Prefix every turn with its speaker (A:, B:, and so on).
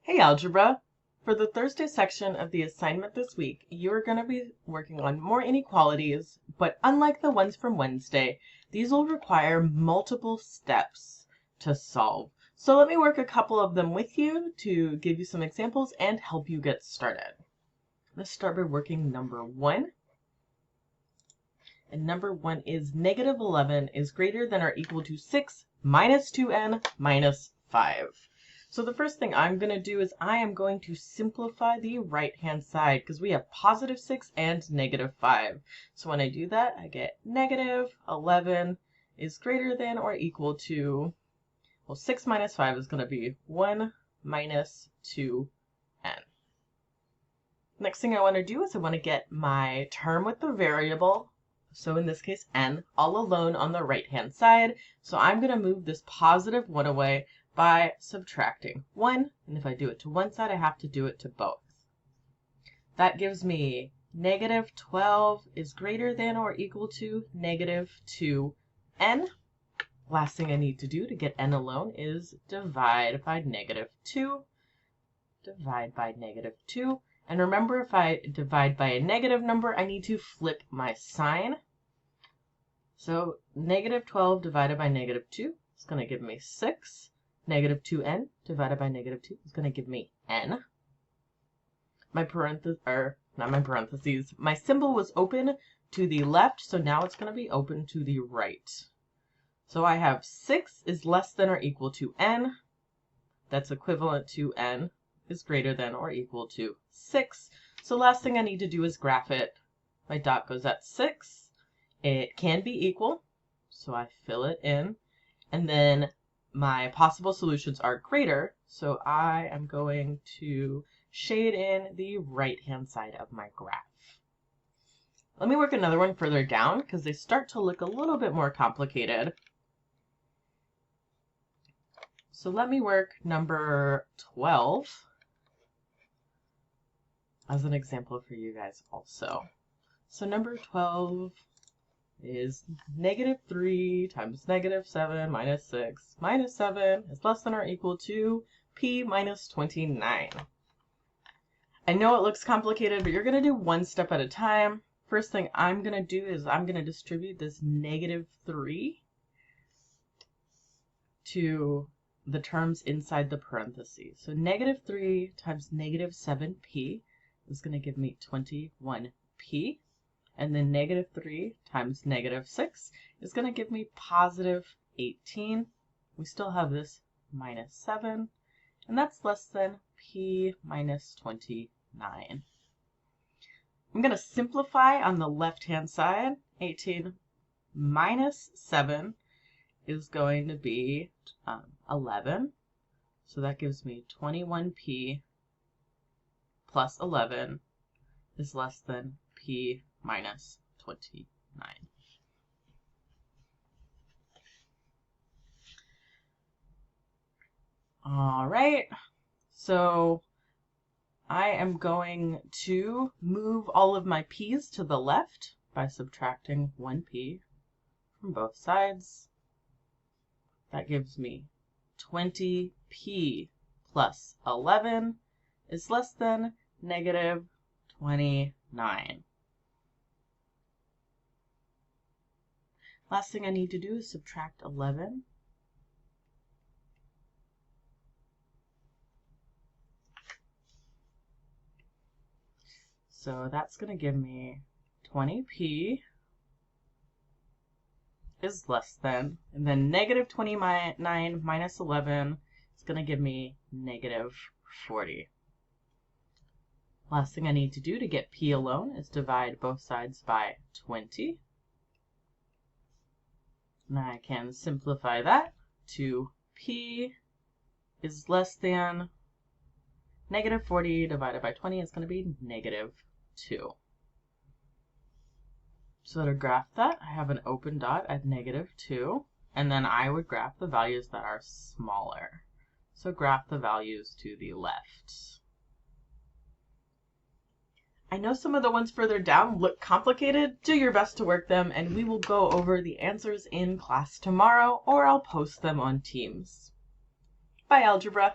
A: Hey Algebra! For the Thursday section of the assignment this week, you're going to be working on more inequalities, but unlike the ones from Wednesday, these will require multiple steps to solve. So let me work a couple of them with you to give you some examples and help you get started. Let's start by working number 1. And number 1 is negative 11 is greater than or equal to 6 minus 2n minus 5. So the first thing I'm going to do is I am going to simplify the right-hand side because we have positive 6 and negative 5. So when I do that, I get negative 11 is greater than or equal to, well, 6 minus 5 is going to be 1 minus 2n. Next thing I want to do is I want to get my term with the variable, so in this case n, all alone on the right-hand side. So I'm going to move this positive 1 away by subtracting 1, and if I do it to one side, I have to do it to both. That gives me negative 12 is greater than or equal to negative 2n. Last thing I need to do to get n alone is divide by negative 2. Divide by negative 2. And remember, if I divide by a negative number, I need to flip my sign. So negative 12 divided by negative 2 is going to give me 6. Negative 2n divided by negative 2 is going to give me n. My my symbol was open to the left, so now it's going to be open to the right. So I have 6 is less than or equal to n. That's equivalent to n is greater than or equal to 6. So last thing I need to do is graph it. My dot goes at 6. It can be equal, so I fill it in. And then my possible solutions are greater, so I am going to shade in the right-hand side of my graph. Let me work another one further down because they start to look a little bit more complicated. So let me work number 12 as an example for you guys also. So number 12 is negative 3 times negative 7 minus 6 minus 7 is less than or equal to p minus 29. I know it looks complicated, but you're going to do one step at a time. First thing I'm going to do is I'm going to distribute this negative 3 to the terms inside the parentheses. So negative 3 times negative 7p is going to give me 21p. And then negative 3 times negative 6 is going to give me positive 18. We still have this minus 7, and that's less than p minus 29. I'm going to simplify on the left-hand side. 18 minus 7 is going to be 11. So that gives me 21p plus 11 is less than p minus 29. All right, so I am going to move all of my p's to the left by subtracting 1p from both sides. That gives me 20p plus 11 is less than negative 29. Last thing I need to do is subtract 11. So that's going to give me 20p is less than, and then negative 29 minus 11 is going to give me negative 40. Last thing I need to do to get p alone is divide both sides by 20. Now I can simplify that to p is less than negative 40 divided by 20 is going to be negative 2. So to graph that, I have an open dot at negative 2, and then I would graph the values that are smaller. So graph the values to the left. I know some of the ones further down look complicated. Do your best to work them, and we will go over the answers in class tomorrow, or I'll post them on Teams. Bye, Algebra!